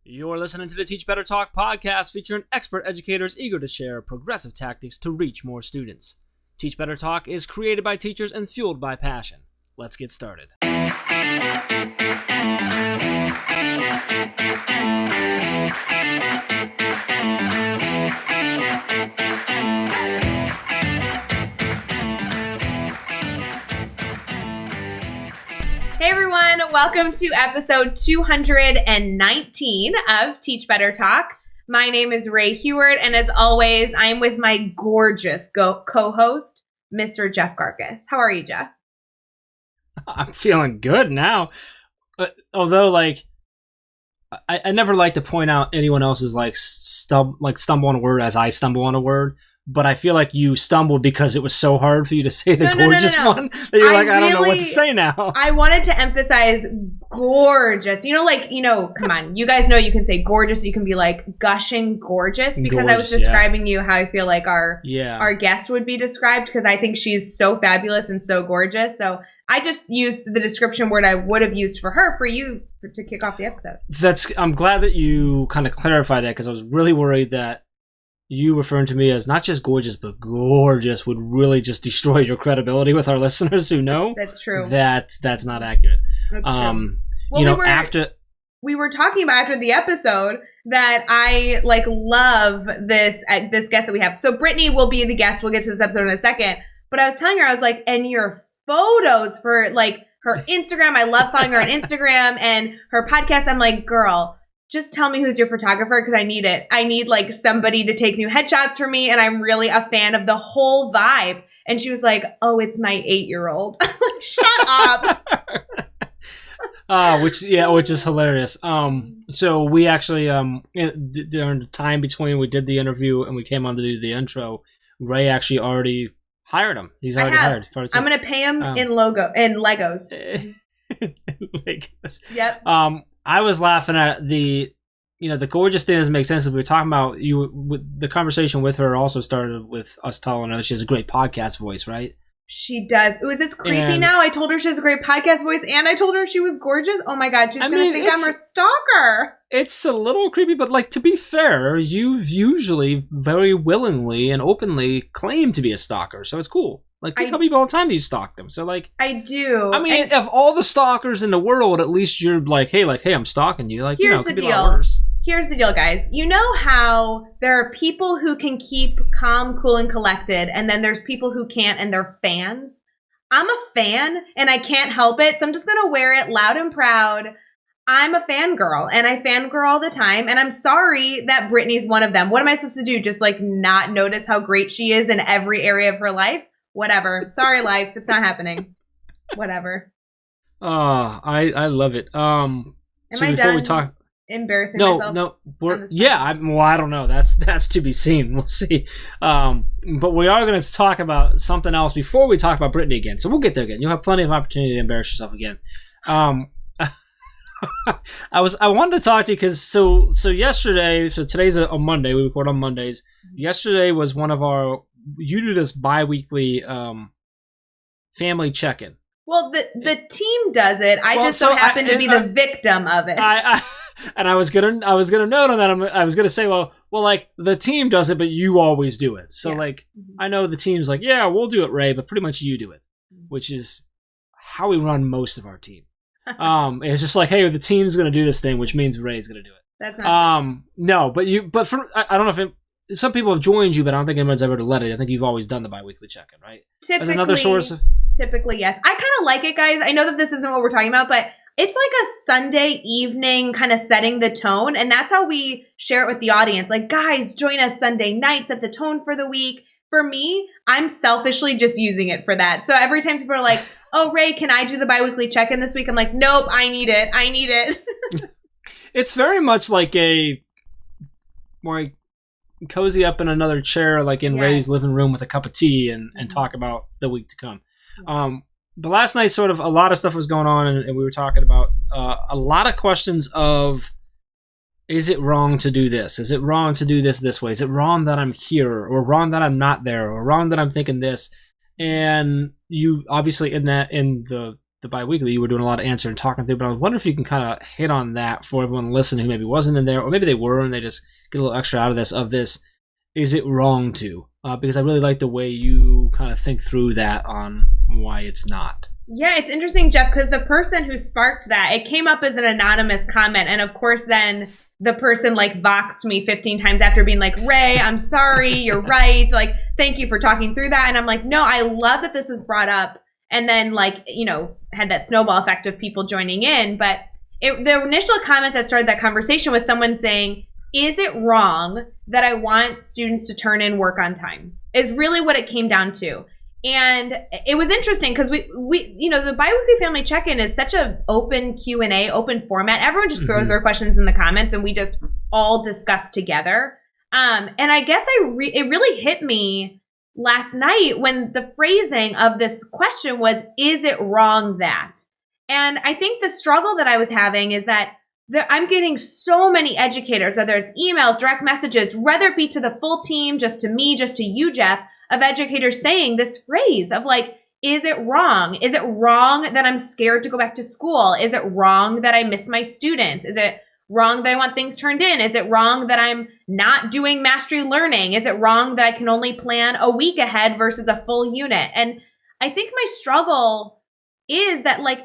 You're listening to the Teach Better Talk podcast featuring expert educators eager to share progressive tactics to reach more students. Teach Better Talk is created by teachers and fueled by passion. Let's get started. Hey everyone, welcome to episode 219 of Teach Better Talk. My name is Ray Heward, and as always, I'm with my gorgeous co-host, Mr. Jeff Garkas. How are you, Jeff? I'm feeling good now. Although, I never like to point out anyone else's stumble on a word as I stumble on a word. But I feel like you stumbled because it was so hard for you to say the gorgeous one that you're I don't know what to say now. I wanted to emphasize gorgeous. Come on. You guys know you can say gorgeous. You can be like gushing gorgeous because gorgeous, I was describing you how I feel like our guest would be described because I think she's so fabulous and so gorgeous. So I just used the description word I would have used for her for you to kick off the episode. I'm glad that you kind of clarified that because I was really worried that you referring to me as not just gorgeous, but gorgeous would really just destroy your credibility with our listeners who know. That's true. That's not accurate. That's true. Well, we were talking about after the episode that I love this guest that we have. So Brittany will be the guest. We'll get to this episode in a second. But I was telling her, I was like, and your photos for her Instagram. I love following her on Instagram and her podcast. I'm like, girl, just tell me who's your photographer because I need it. I need somebody to take new headshots for me, and I'm really a fan of the whole vibe. And she was like, "Oh, it's my 8-year-old." Shut up. Which is hilarious. So we actually during the time between we did the interview and we came on to do the intro, Ray actually already hired him. He's already hired. I'm gonna pay him in Legos. Legos. Yep. I was laughing at the gorgeous thing doesn't make sense. We were talking about the conversation with her also started with us telling her she has a great podcast voice, right? She does. Is this creepy now? I told her she has a great podcast voice and I told her she was gorgeous. Oh my God. She's going to think I'm her stalker. It's a little creepy, but to be fair, you've usually very willingly and openly claimed to be a stalker. So it's cool. I tell people all the time you stalk them. So I do. I mean, of all the stalkers in the world, at least you're hey, I'm stalking you. Here's the deal. Here's the deal, guys. You know how there are people who can keep calm, cool, and collected, and then there's people who can't, and they're fans. I'm a fan, and I can't help it, so I'm just going to wear it loud and proud. I'm a fangirl, and I fangirl all the time, and I'm sorry that Brittany's one of them. What am I supposed to do? Just not notice how great she is in every area of her life? Whatever. Sorry, life. It's not happening. Whatever. Oh, I love it. Am I done embarrassing myself? No. I don't know. That's to be seen. We'll see. But we are going to talk about something else before we talk about Brittany again. So we'll get there again. You'll have plenty of opportunity to embarrass yourself again. I wanted to talk to you because so yesterday. So today's a Monday. We record on Mondays. Yesterday was one of our. You do this bi-weekly family check-in. Well, the team does it. I just so happen to be the victim of it. And I was gonna note on that. I was gonna say, well, the team does it, but you always do it. So I know the team's we'll do it, Ray, but pretty much you do it, which is how we run most of our team. It's just hey, the team's gonna do this thing, which means Ray's gonna do it. That's not no, but I don't know if some people have joined you, but I don't think anyone's ever let it. I think you've always done the bi-weekly check-in, right? Typically, as another source. Typically, yes. I kind of like it, guys. I know that this isn't what we're talking about, but it's a Sunday evening kind of setting the tone, and that's how we share it with the audience. Guys, join us Sunday night, set the tone for the week. For me, I'm selfishly just using it for that. So every time people are oh, Ray, can I do the bi-weekly check-in this week? I'm nope, I need it. It's very much more cozy up in another chair in Ray's living room with a cup of tea and talk about the week to come. But last night sort of a lot of stuff was going on and we were talking about a lot of questions of, is it wrong to do this? Is it wrong to do this way? Is it wrong that I'm here or wrong that I'm not there or wrong that I'm thinking this? And you obviously in the the bi-weekly, you were doing a lot of answering and talking through, but I was wondering if you can kind of hit on that for everyone listening who maybe wasn't in there, or maybe they were and they just get a little extra out of this. Is it wrong to? Because I really like the way you kind of think through that on why it's not. Yeah, it's interesting, Jeff, because the person who sparked that, it came up as an anonymous comment. And of course, then the person like voxed me 15 times after being like, Ray, I'm sorry, you're right. Like, thank you for talking through that. And I'm like, no, I love that this was brought up. And then like, you know, had that snowball effect of people joining in. But the initial comment that started that conversation was someone saying, is it wrong that I want students to turn in work on time? Is really what it came down to. And it was interesting because we you know, the biweekly family check-in is such a open Q&A, open format. Everyone just throws their questions in the comments and we just all discuss together. And I guess it really hit me last night when the phrasing of this question was, is it wrong that? And I think the struggle that I was having is that I'm getting so many educators, whether it's emails, direct messages, whether it be to the full team, just to me, just to you, Jeff, of educators saying this phrase of like, is it wrong? Is it wrong that I'm scared to go back to school? Is it wrong that I miss my students? Is it wrong that I want things turned in? Is it wrong that I'm not doing mastery learning? Is it wrong that I can only plan a week ahead versus a full unit? And I think my struggle is that, like,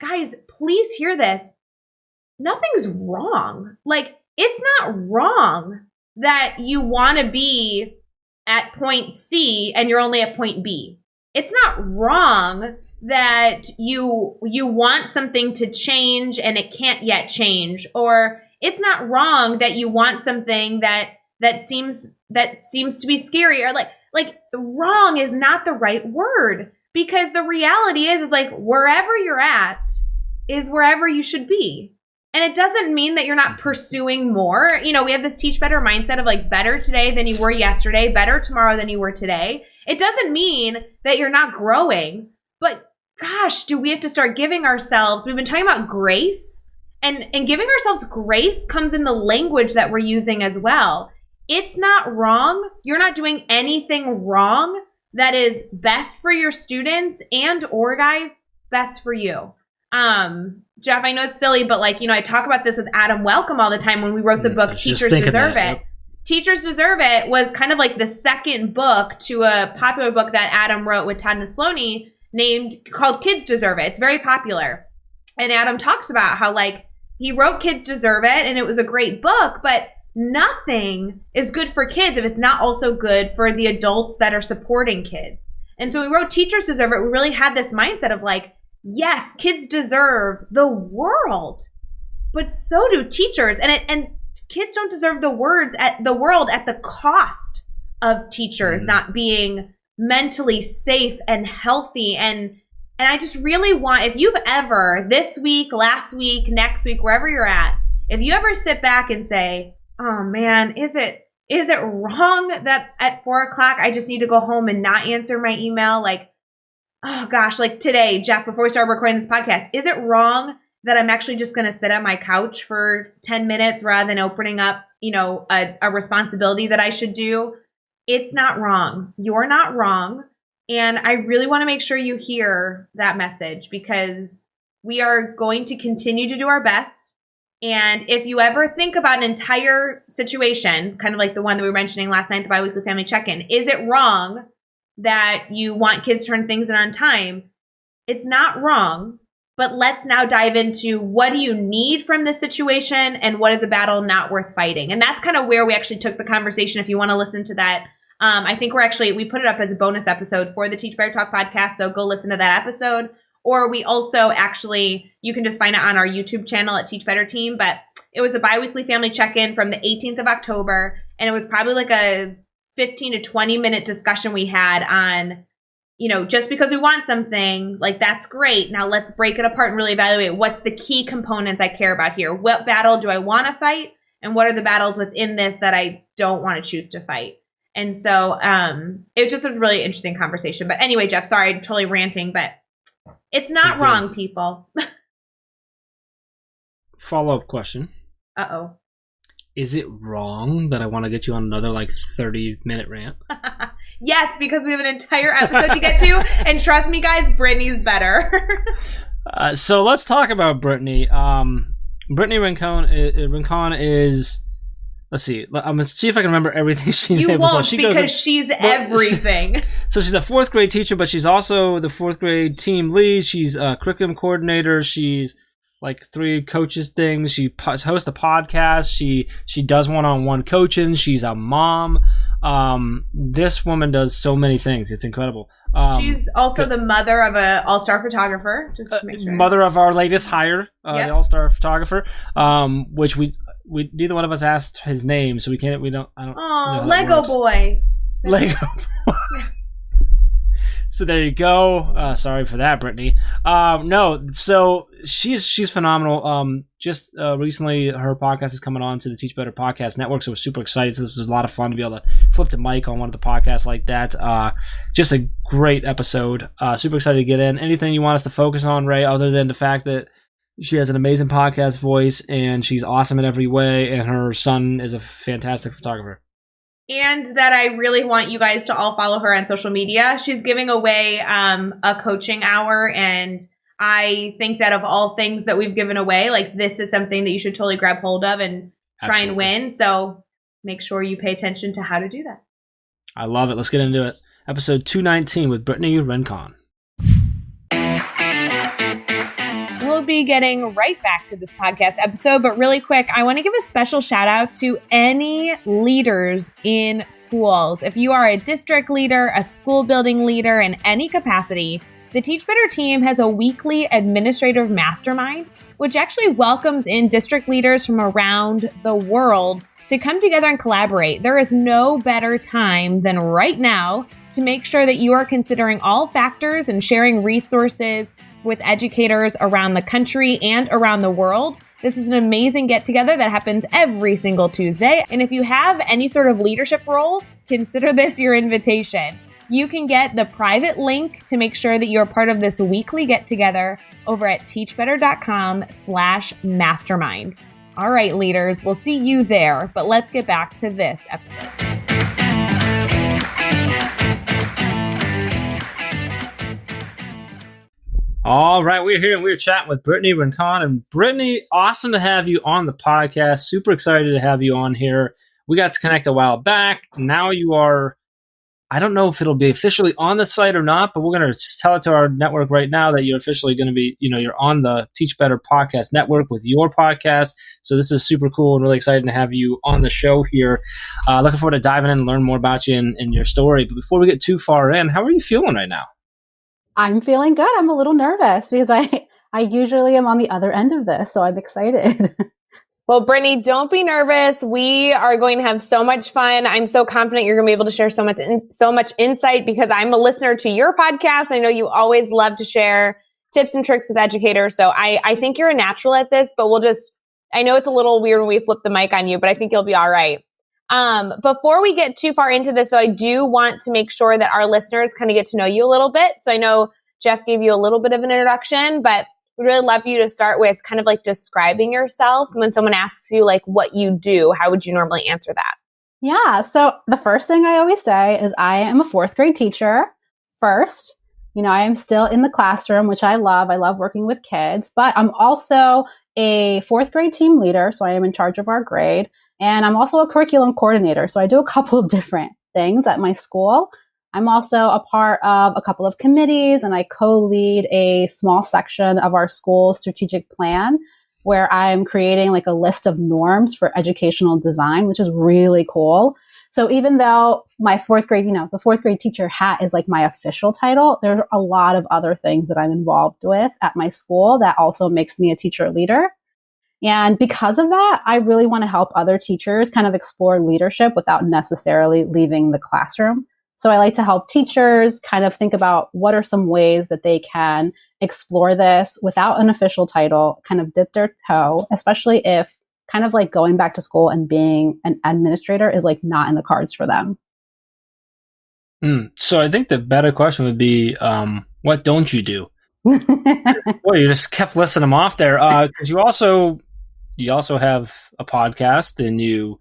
guys, please hear this. Nothing's wrong. Like, it's not wrong that you want to be at point C and you're only at point B. It's not wrong that you want something to change and it can't yet change, or it's not wrong that you want something that seems to be scary, or like wrong is not the right word, because the reality is like wherever you're at is wherever you should be. And it doesn't mean that you're not pursuing more. You know, we have this teach better mindset of like better today than you were yesterday, better tomorrow than you were today. It doesn't mean that you're not growing, but gosh, do we have to start giving ourselves, we've been talking about grace, and giving ourselves grace comes in the language that we're using as well. It's not wrong. You're not doing anything wrong that is best for your students and or guys, best for you. Jeff, I know it's silly, but like, you know, I talk about this with Adam Welcome all the time when we wrote the book, Teachers Deserve It. Yep. Teachers Deserve It was kind of like the second book to a popular book that Adam wrote with Todd Neslony called Kids Deserve It. It's very popular. And Adam talks about how like he wrote Kids Deserve It and it was a great book, but nothing is good for kids if it's not also good for the adults that are supporting kids. And so we wrote Teachers Deserve It. We really had this mindset of like, yes, kids deserve the world, but so do teachers. And kids don't deserve the world at the cost of teachers not being mentally safe and healthy. And I just really want, if you've ever this week, last week, next week, wherever you're at, if you ever sit back and say, oh man, is it wrong that at 4:00 I just need to go home and not answer my email? Like, oh gosh, like today, Jeff, before we start recording this podcast, is it wrong that I'm actually just going to sit on my couch for 10 minutes rather than opening up, you know, a responsibility that I should do? It's not wrong. You're not wrong. And I really want to make sure you hear that message, because we are going to continue to do our best. And if you ever think about an entire situation, kind of like the one that we were mentioning last night, the biweekly family check-in, is it wrong that you want kids to turn things in on time? It's not wrong, but let's now dive into what do you need from this situation and what is a battle not worth fighting? And that's kind of where we actually took the conversation. If you want to listen to that, I think we put it up as a bonus episode for the Teach Better Talk podcast. So go listen to that episode. Or we also actually, you can just find it on our YouTube channel at Teach Better Team. But it was a biweekly family check-in from the 18th of October. And it was probably like a 15 to 20 minute discussion we had on, you know, just because we want something, like that's great. Now let's break it apart and really evaluate what's the key components I care about here. What battle do I want to fight? And what are the battles within this that I don't want to choose to fight? And so it just was a really interesting conversation. But anyway, Jeff, sorry, I'm totally ranting, but it's not wrong, people. Follow-up question. Uh-oh. Is it wrong that I want to get you on another like 30-minute rant? Yes, because we have an entire episode to get to. And trust me, guys, Brittany's better. So let's talk about Brittany. Brittany Rincon is. Let's see. I'm gonna see if I can remember everything she did. You won't because she's everything. So she's a fourth grade teacher, but she's also the fourth grade team lead. She's a curriculum coordinator. She's like 3 coaches things. She hosts a podcast. She does one-on-one coaching. She's a mom. This woman does so many things. It's incredible. She's also the mother of an all-star photographer. Just to make sure. Mother of our latest hire, the all-star photographer, which we neither one of us asked his name, so we don't. Oh, Lego boy. Lego boy. So there you go. Sorry for that, Brittany. No, so she's phenomenal. Just recently, her podcast is coming on to the Teach Better Podcast Network, so we're super excited. So this is a lot of fun to be able to flip the mic on one of the podcasts like that. Just a great episode. Super excited to get in. Anything you want us to focus on, Ray, other than the fact that she has an amazing podcast voice and she's awesome in every way, and her son is a fantastic photographer. And that I really want you guys to all follow her on social media. She's giving away a coaching hour, and I think that of all things that we've given away, like this is something that you should totally grab hold of and try and win. So make sure you pay attention to how to do that. I love it. Let's get into it. Episode 219 with Brittany Rincon. We'll be getting right back to this podcast episode, but really quick, I want to give a special shout out to any leaders in schools. If you are a district leader, a school building leader in any capacity, the Teach Better team has a weekly administrative mastermind, which actually welcomes in district leaders from around the world to come together and collaborate. There is no better time than right now to make sure that you are considering all factors and sharing resources with educators around the country and around the world. This is an amazing get-together that happens every single Tuesday. And if you have any sort of leadership role, consider this your invitation. You can get the private link to make sure that you're part of this weekly get-together over at teachbetter.com/mastermind. All right, leaders, we'll see you there, but let's get back to this episode. All right, we're here and we're chatting with Brittany Rincon. And Brittany, awesome to have you on the podcast. Super excited to have you on here. We got to connect a while back. Now you are, I don't know if it'll be officially on the site or not, but we're going to tell it to our network right now that you're officially going to be, you're on the Teach Better Podcast Network with your podcast. So this is super cool and really exciting to have you on the show here. Looking forward to diving in and learn more about you and your story. But before we get too far in, how are you feeling right now? I'm feeling good. I'm a little nervous because I usually am on the other end of this, so I'm excited. Well, Brittany, don't be nervous. We are going to have so much fun. I'm so confident you're going to be able to share so much insight because I'm a listener to your podcast. I know you always love to share tips and tricks with educators. So I think you're a natural at this, but I know it's a little weird when we flip the mic on you, but I think you'll be all right. Before we get too far into this, though, I do want to make sure that our listeners kind of get to know you a little bit. So I know Jeff gave you a little bit of an introduction, but we'd really love you to start with kind of like describing yourself. When someone asks you like what you do, how would you normally answer that? Yeah. So the first thing I always say is I am a fourth grade teacher first. I am still in the classroom, which I love. I love working with kids, but I'm also a fourth grade team leader. So I am in charge of our grade. And I'm also a curriculum coordinator. So I do a couple of different things at my school. I'm also a part of a couple of committees, and I co-lead a small section of our school's strategic plan where I'm creating like a list of norms for educational design, which is really cool. So even though my fourth grade, the fourth grade teacher hat is like my official title, there are a lot of other things that I'm involved with at my school that also makes me a teacher leader. And because of that, I really want to help other teachers kind of explore leadership without necessarily leaving the classroom. So I like to help teachers kind of think about what are some ways that they can explore this without an official title, kind of dip their toe, especially if kind of like going back to school and being an administrator is like not in the cards for them. So I think the better question would be, what don't you do? Well, you just kept listing them off there. Because you also have a podcast and you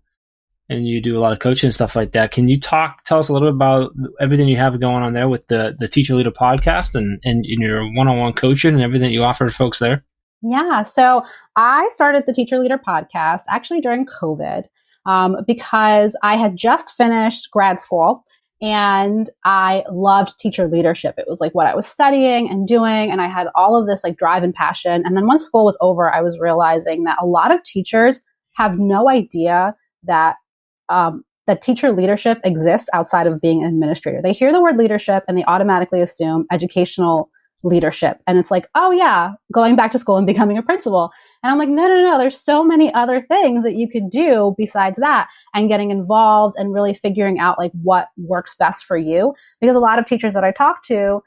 and you do a lot of coaching and stuff like that. Can you tell us a little bit about everything you have going on there with the Teacher Leader podcast and your one-on-one coaching and everything that you offer to folks there? Yeah. So I started the Teacher Leader podcast actually during COVID because I had just finished grad school and I loved teacher leadership. It was like what I was studying and doing, and I had all of this like drive and passion. And then once school was over, I was realizing that a lot of teachers have no idea that that teacher leadership exists outside of being an administrator. They hear the word leadership and they automatically assume educational leadership. And it's like, oh yeah, going back to school and becoming a principal. And I'm like, no. There's so many other things that you could do besides that, and getting involved and really figuring out like what works best for you. Because a lot of teachers that I talk to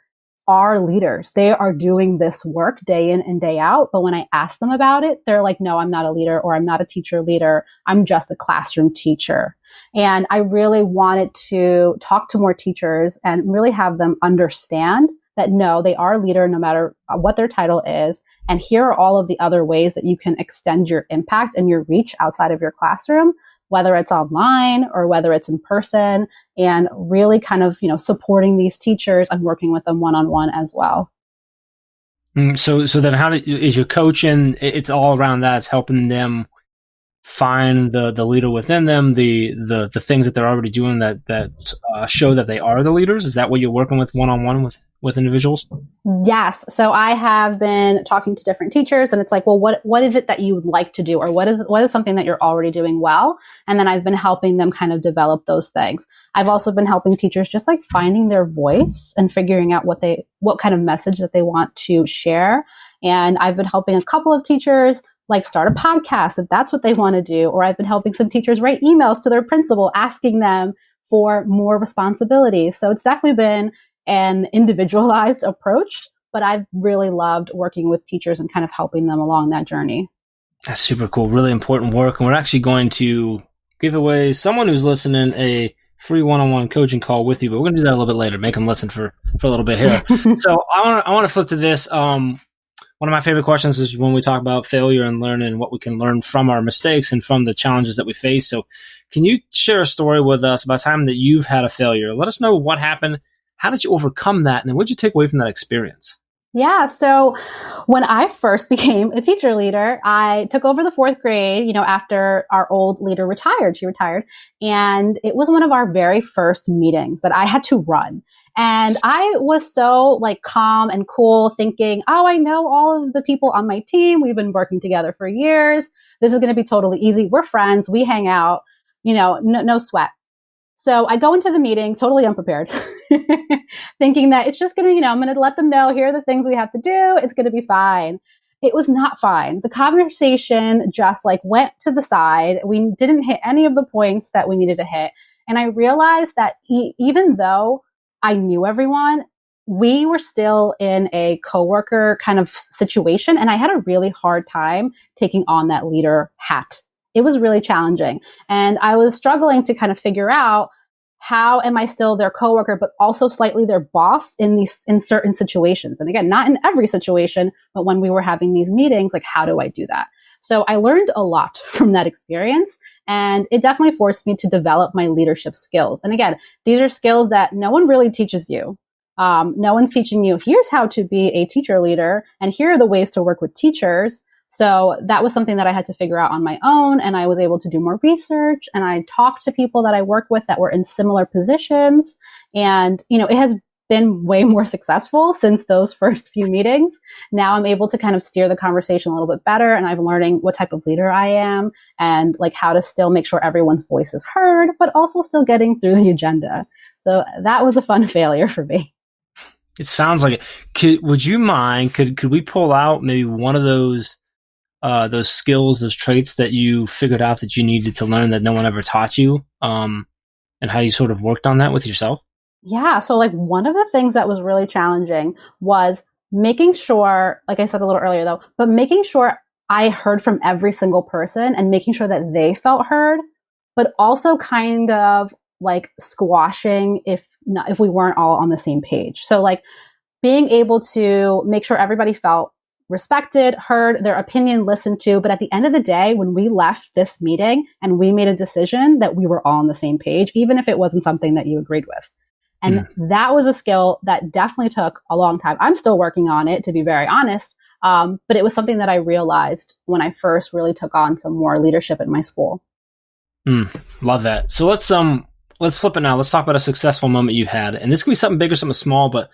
are leaders. They are doing this work day in and day out. But when I ask them about it, they're like, no, I'm not a leader, or I'm not a teacher leader. I'm just a classroom teacher. And I really wanted to talk to more teachers and really have them understand that no, they are a leader no matter what their title is. And here are all of the other ways that you can extend your impact and your reach outside of your classroom, whether it's online or whether it's in person, and really kind of, supporting these teachers and working with them one-on-one as well. So then is your coaching, it's all around that. It's helping them find the leader within them, the things that they're already doing that show that they are the leaders. Is that what you're working with one-on-one with individuals? Yes. So I have been talking to different teachers, and it's like, well, what is it that you would like to do? Or what is something that you're already doing well? And then I've been helping them kind of develop those things. I've also been helping teachers just like finding their voice and figuring out what kind of message that they want to share. And I've been helping a couple of teachers like start a podcast if that's what they want to do. Or I've been helping some teachers write emails to their principal asking them for more responsibilities. So it's definitely been an individualized approach, but I've really loved working with teachers and kind of helping them along that journey. That's super cool. Really important work. And we're actually going to give away someone who's listening a free one-on-one coaching call with you, but we're going to do that a little bit later. Make them listen for a little bit here. So I want to flip to this. One of my favorite questions is when we talk about failure and learning, what we can learn from our mistakes and from the challenges that we face. So can you share a story with us about a time that you've had a failure? Let us know what happened. How did you overcome that? And then what did you take away from that experience? Yeah. So when I first became a teacher leader, I took over the 4th grade, after our old leader retired. She retired. And it was one of our very first meetings that I had to run. And I was so like calm and cool, thinking, oh, I know all of the people on my team. We've been working together for years. This is going to be totally easy. We're friends. We hang out, no sweat. So I go into the meeting totally unprepared, thinking that it's just going to, I'm going to let them know, here are the things we have to do. It's going to be fine. It was not fine. The conversation just like went to the side. We didn't hit any of the points that we needed to hit. And I realized that even though I knew everyone, we were still in a coworker kind of situation. And I had a really hard time taking on that leader hat. It was really challenging. And I was struggling to kind of figure out, how am I still their coworker, but also slightly their boss in certain situations? And again, not in every situation, but when we were having these meetings, like, how do I do that? So I learned a lot from that experience, and it definitely forced me to develop my leadership skills. And again, these are skills that no one really teaches you. No one's teaching you, here's how to be a teacher leader, and here are the ways to work with teachers. So that was something that I had to figure out on my own, and I was able to do more research, and I talked to people that I work with that were in similar positions. And, it has been way more successful since those first few meetings. Now I'm able to kind of steer the conversation a little bit better, and I'm learning what type of leader I am and like how to still make sure everyone's voice is heard, but also still getting through the agenda. So that was a fun failure for me. It sounds like it. Would you mind, could we pull out maybe one of those skills, those traits that you figured out that you needed to learn that no one ever taught you, and how you sort of worked on that with yourself? Yeah. So like one of the things that was really challenging was making sure, like I said a little earlier though, but making sure I heard from every single person and making sure that they felt heard, but also kind of like squashing if we weren't all on the same page. So like being able to make sure everybody felt respected, heard, their opinion listened to. But at the end of the day, when we left this meeting and we made a decision, that we were all on the same page, even if it wasn't something that you agreed with. And that was a skill that definitely took a long time. I'm still working on it, to be very honest. But it was something that I realized when I first really took on some more leadership at my school. Love that. So let's flip it now. Let's talk about a successful moment you had. And this can be something big or something small, but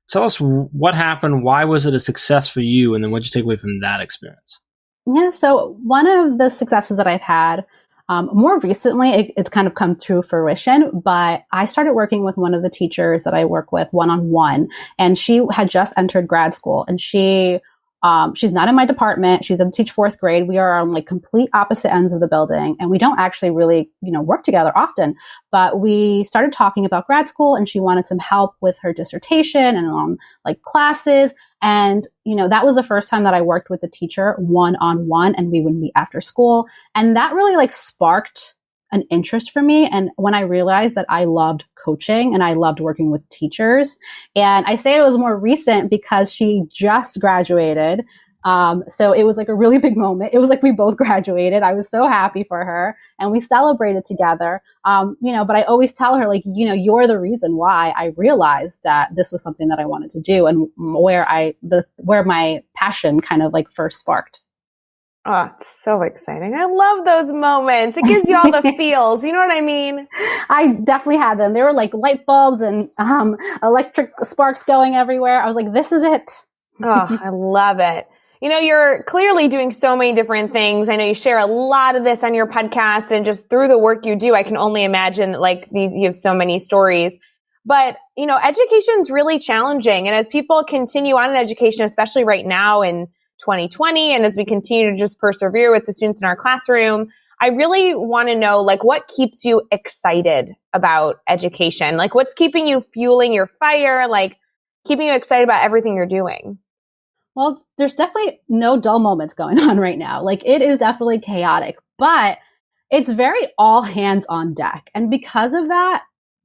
tell us what happened. Why was it a success for you? And then what did you take away from that experience? Yeah. So one of the successes that I've had, more recently, it's kind of come to fruition, but I started working with one of the teachers that I work with one-on-one, and she had just entered grad school, and she's not in my department. She's in teach fourth grade. We are on like complete opposite ends of the building, and we don't actually really, work together often, but we started talking about grad school, and she wanted some help with her dissertation and like classes. And, that was the first time that I worked with a teacher one-on-one, and we would meet after school. And that really like sparked an interest for me. And when I realized that I loved coaching and I loved working with teachers, and I say it was more recent because she just graduated. So it was like a really big moment. It was like we both graduated. I was so happy for her, and we celebrated together. But I always tell her, like, you're the reason why I realized that this was something that I wanted to do, and where my passion kind of like first sparked. Oh, it's so exciting. I love those moments. It gives you all the feels. You know what I mean? I definitely had them. There were like light bulbs and electric sparks going everywhere. I was like, this is it. Oh, I love it. You're clearly doing so many different things. I know you share a lot of this on your podcast, and just through the work you do, I can only imagine that you have so many stories. But, education is really challenging. And as people continue on in education, especially right now in 2020, and as we continue to just persevere with the students in our classroom, I really want to know, what keeps you excited about education? What's keeping you fueling your fire? Keeping you excited about everything you're doing? Well, there's definitely no dull moments going on right now. It is definitely chaotic, but it's very all hands on deck. And because of that,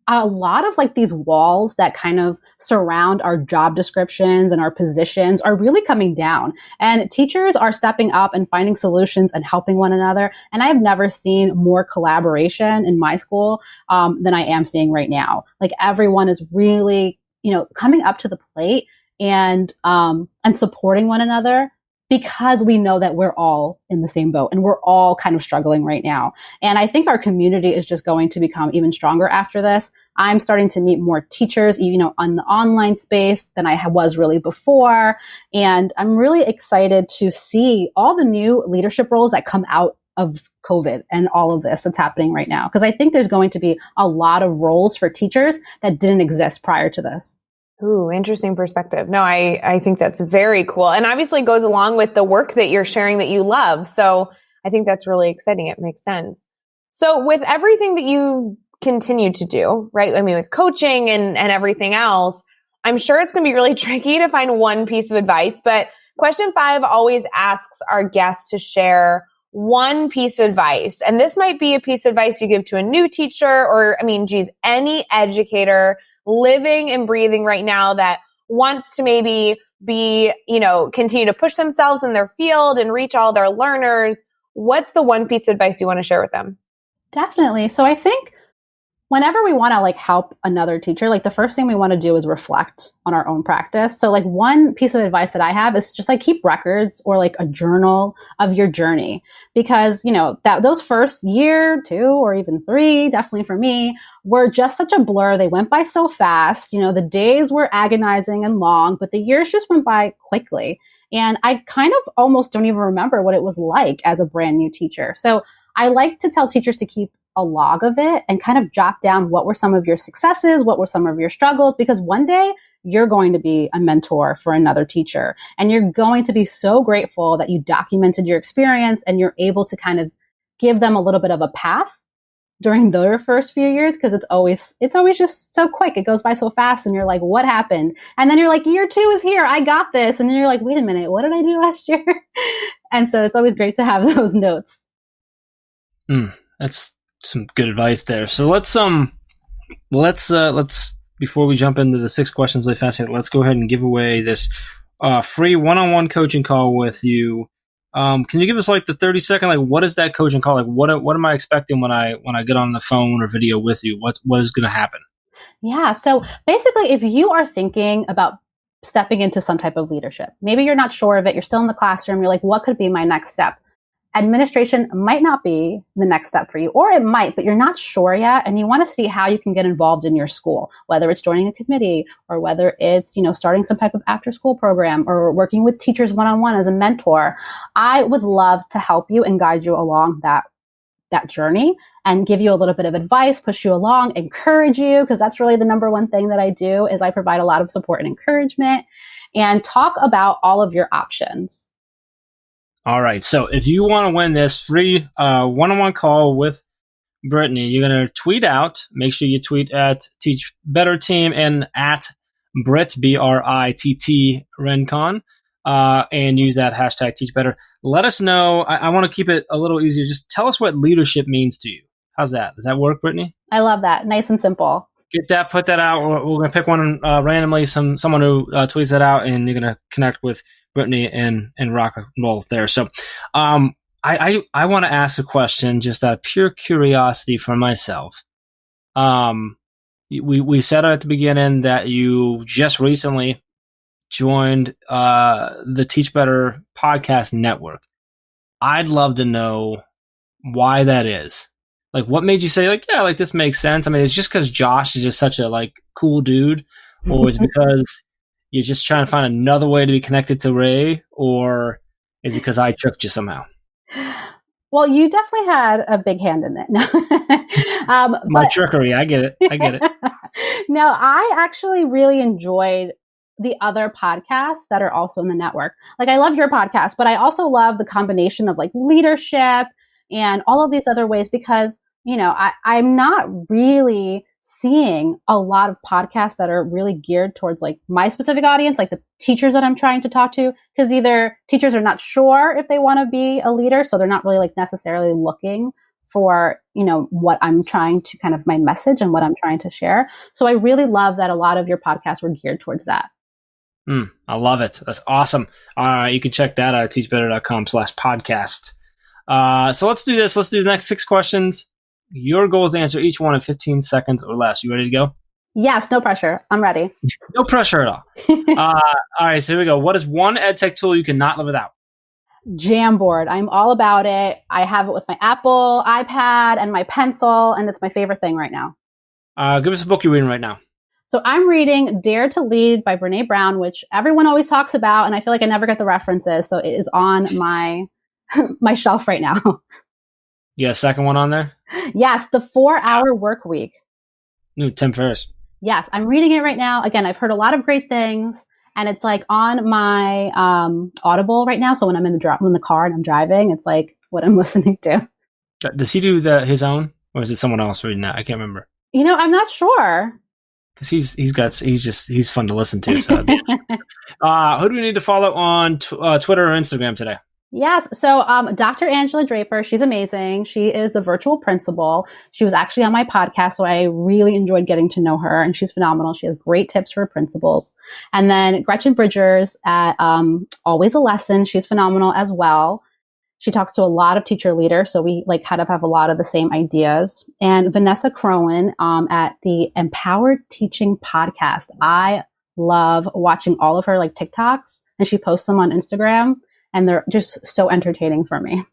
a lot of these walls that kind of surround our job descriptions and our positions are really coming down. And teachers are stepping up and finding solutions and helping one another. And I've never seen more collaboration in my school than I am seeing right now. Everyone is really, coming up to the plate and supporting one another, because we know that we're all in the same boat and we're all kind of struggling right now. And I think our community is just going to become even stronger after this. I'm starting to meet more teachers, on the online space than I was really before. And I'm really excited to see all the new leadership roles that come out of COVID and all of this that's happening right now. Because I think there's going to be a lot of roles for teachers that didn't exist prior to this. Ooh, interesting perspective. No, I think that's very cool. And obviously goes along with the work that you're sharing that you love. So I think that's really exciting. It makes sense. So with everything that you continue to do, right? I mean, with coaching and everything else, I'm sure it's going to be really tricky to find one piece of advice. But question 5 always asks our guests to share one piece of advice. And this might be a piece of advice you give to a new teacher, or, any educator living and breathing right now that wants to maybe be, continue to push themselves in their field and reach all their learners. What's the one piece of advice you want to share with them? Definitely. So I think whenever we want to help another teacher, the first thing we want to do is reflect on our own practice. So one piece of advice that I have is just keep records or a journal of your journey, because, that those first year, 2, or even 3, definitely for me, were just such a blur. They went by so fast. The days were agonizing and long, but the years just went by quickly. And I kind of almost don't even remember what it was like as a brand new teacher. So I like to tell teachers to keep a log of it and kind of jot down what were some of your successes, what were some of your struggles, because one day you're going to be a mentor for another teacher, and you're going to be so grateful that you documented your experience and you're able to kind of give them a little bit of a path during their first few years, because it's always just so quick. It goes by so fast, and you're like, what happened? And then you're like, year 2 is here. I got this. And then you're like, wait a minute, what did I do last year? And so it's always great to have those notes. That's some good advice there. So let's before we jump into the 6 questions really fast, let's go ahead and give away this free one-on-one coaching call with you. Can you give us like the 30-second, like what is that coaching call? Like what am I expecting when I get on the phone or video with you? What is going to happen? Yeah. So basically, if you are thinking about stepping into some type of leadership, maybe you're not sure of it, you're still in the classroom, you're like, what could be my next step? Administration might not be the next step for you, or it might, but you're not sure yet. And you want to see how you can get involved in your school, whether it's joining a committee or whether it's, starting some type of after school program or working with teachers one-on-one as a mentor. I would love to help you and guide you along that journey and give you a little bit of advice, push you along, encourage you, because that's really the number one thing that I do is I provide a lot of support and encouragement and talk about all of your options. All right. So if you want to win this free one-on-one call with Brittany, you're going to tweet out. Make sure you tweet at Teach Better Team and at Britt, Britt Rincon, and use that hashtag Teach Better. Let us know. I want to keep it a little easier. Just tell us what leadership means to you. How's that? Does that work, Brittany? I love that. Nice and simple. Get that, put that out. We're going to pick one randomly, someone who tweets that out, and you're going to connect with Brittany and rock and roll there. So I want to ask a question just out of pure curiosity for myself. We said at the beginning that you just recently joined the Teach Better podcast network. I'd love to know why that is. Like, what made you say, like, yeah, like, this makes sense? I mean, it's just because Josh is just such a, like, cool dude? Or is it because you're just trying to find another way to be connected to Ray? Or is it because I tricked you somehow? Well, you definitely had a big hand in it. My trickery. I get it. No, I actually really enjoyed the other podcasts that are also in the network. Like, I love your podcast, but I also love the combination of, like, leadership and all of these other ways because, I'm not really seeing a lot of podcasts that are really geared towards like my specific audience, like the teachers that I'm trying to talk to, because either teachers are not sure if they want to be a leader. So they're not really like necessarily looking for, what I'm trying to kind of my message and what I'm trying to share. So I really love that a lot of your podcasts were geared towards that. I love it. That's awesome. You can check that out at teachbetter.com/podcast. So let's do this. Let's do the next 6 questions. Your goal is to answer each one in 15 seconds or less. You ready to go? Yes, no pressure. I'm ready. No pressure at all. All right, so here we go. What is one EdTech tool you cannot live without? Jamboard. I'm all about it. I have it with my Apple, iPad, and my pencil, and it's my favorite thing right now. Give us a book you're reading right now. So I'm reading Dare to Lead by Brené Brown, which everyone always talks about, and I feel like I never get the references, so it is on my my shelf right now. You got a second one on there? Yes, The 4-Hour Work Week. Ooh, Tim Ferriss. Yes, I'm reading it right now. Again, I've heard a lot of great things, and it's like on my Audible right now. So when I'm in the car and I'm driving, it's like what I'm listening to. Does he do his own, or is it someone else reading that? I can't remember. I'm not sure. Because he's fun to listen to. So who do we need to follow on Twitter or Instagram today? Yes. So Dr. Angela Draper, she's amazing. She is the virtual principal. She was actually on my podcast, so I really enjoyed getting to know her, and she's phenomenal. She has great tips for principals. And then Gretchen Bridgers at Always a Lesson. She's phenomenal as well. She talks to a lot of teacher leaders, so we like kind of have a lot of the same ideas. And Vanessa Crowan at the Empowered Teaching Podcast. I love watching all of her like TikToks, and she posts them on Instagram. And they're just so entertaining for me.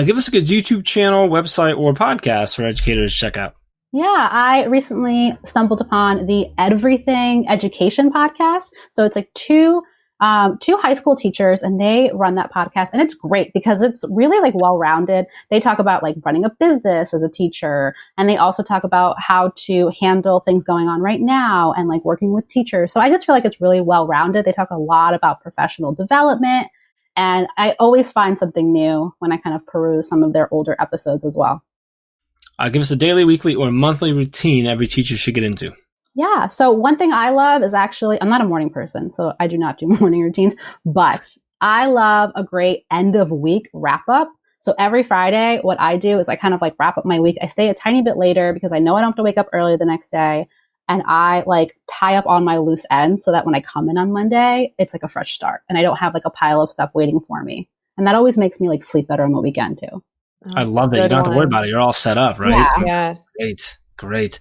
Give us a good YouTube channel, website, or podcast for educators to check out. Yeah, I recently stumbled upon the Everything Education podcast. So it's like two high school teachers, and they run that podcast. And it's great because it's really like well-rounded. They talk about like running a business as a teacher. And they also talk about how to handle things going on right now and like working with teachers. So I just feel like it's really well-rounded. They talk a lot about professional development. And I always find something new when I kind of peruse some of their older episodes as well. Give us a daily, weekly, or monthly routine every teacher should get into. Yeah. So one thing I love is actually, I'm not a morning person, so I do not do morning routines, but I love a great end of week wrap up. So every Friday, what I do is I kind of like wrap up my week. I stay a tiny bit later because I know I don't have to wake up early the next day. and I like tie up on my loose ends so that when I come in on Monday, it's like a fresh start and I don't have like a pile of stuff waiting for me. And that always makes me like sleep better on the weekend too. I love that. You don't have to worry about it. You're all set up, right? Yeah. Yes. Great.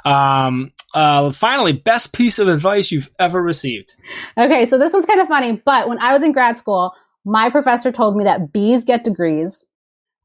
Finally, best piece of advice you've ever received. Okay, so this one's kind of funny, but when I was in grad school, my professor told me that B's get degrees,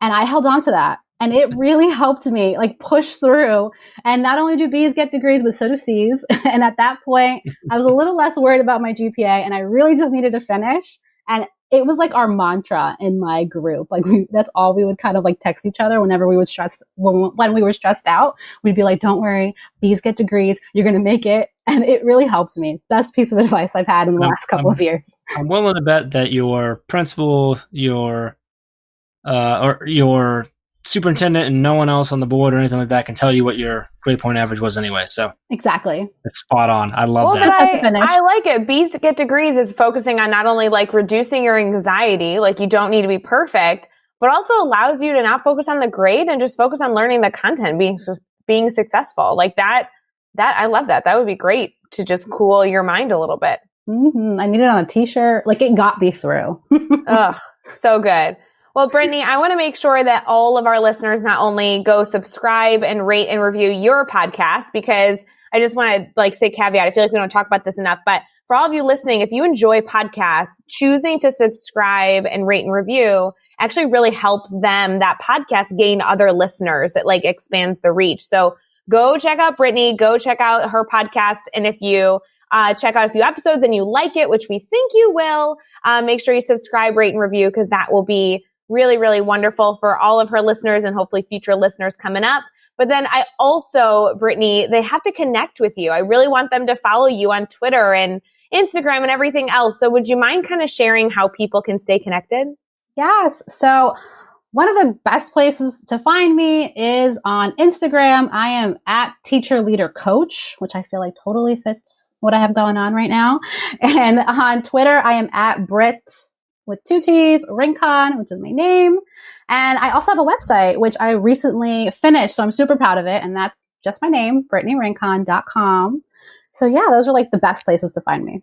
and I held on to that. And it really helped me like push through. And not only do B's get degrees, but so do C's. And at that point, I was a little less worried about my GPA, and I really just needed to finish. And it was like our mantra in my group. Like that's all we would kind of like text each other whenever we would when we were stressed out. We'd be like, don't worry, B's get degrees. You're going to make it. And it really helped me. Best piece of advice I've had in the last couple of years. I'm willing to bet that your principal, your superintendent and no one else on the board or anything like that can tell you what your grade point average was anyway. So exactly. It's spot on. I love that. I like it. B's get degrees is focusing on not only like reducing your anxiety, like you don't need to be perfect, but also allows you to not focus on the grade and just focus on learning the content, being successful. Like that I love that. That would be great to just cool your mind a little bit. Mm-hmm. I need it on a t-shirt. Like it got me through. Ugh, so good. Well, Brittany, I want to make sure that all of our listeners not only go subscribe and rate and review your podcast, because I just want to like say caveat. I feel like we don't talk about this enough, but for all of you listening, if you enjoy podcasts, choosing to subscribe and rate and review actually really helps that podcast gain other listeners. It like expands the reach. So go check out Brittany, go check out her podcast. And if you check out a few episodes and you like it, which we think you will, make sure you subscribe, rate, and review, because that will be really, really wonderful for all of her listeners and hopefully future listeners coming up. But then I also, Brittany, they have to connect with you. I really want them to follow you on Twitter and Instagram and everything else. So would you mind kind of sharing how people can stay connected? Yes. So one of the best places to find me is on Instagram. I am at Teacher Leader Coach, which I feel like totally fits what I have going on right now. And on Twitter, I am at Britt with 2 T's, Rincon, which is my name. And I also have a website, which I recently finished, so I'm super proud of it. And that's just my name, BrittanyRincon.com. So yeah, those are like the best places to find me.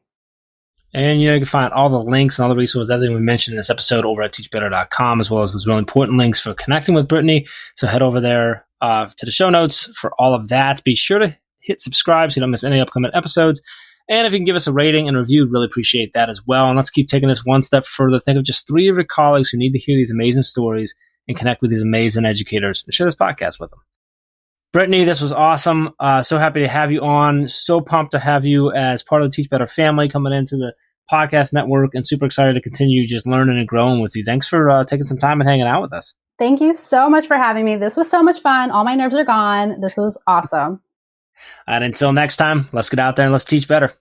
And you can find all the links and all the resources, everything we mentioned in this episode over at teachbetter.com, as well as those really important links for connecting with Brittany. So head over there to the show notes for all of that. Be sure to hit subscribe so you don't miss any upcoming episodes. And if you can give us a rating and review, really appreciate that as well. And let's keep taking this one step further. Think of just 3 of your colleagues who need to hear these amazing stories and connect with these amazing educators and share this podcast with them. Brittany, this was awesome. So happy to have you on. So pumped to have you as part of the Teach Better family coming into the podcast network, and super excited to continue just learning and growing with you. Thanks for taking some time and hanging out with us. Thank you so much for having me. This was so much fun. All my nerves are gone. This was awesome. And until next time, let's get out there and let's teach better.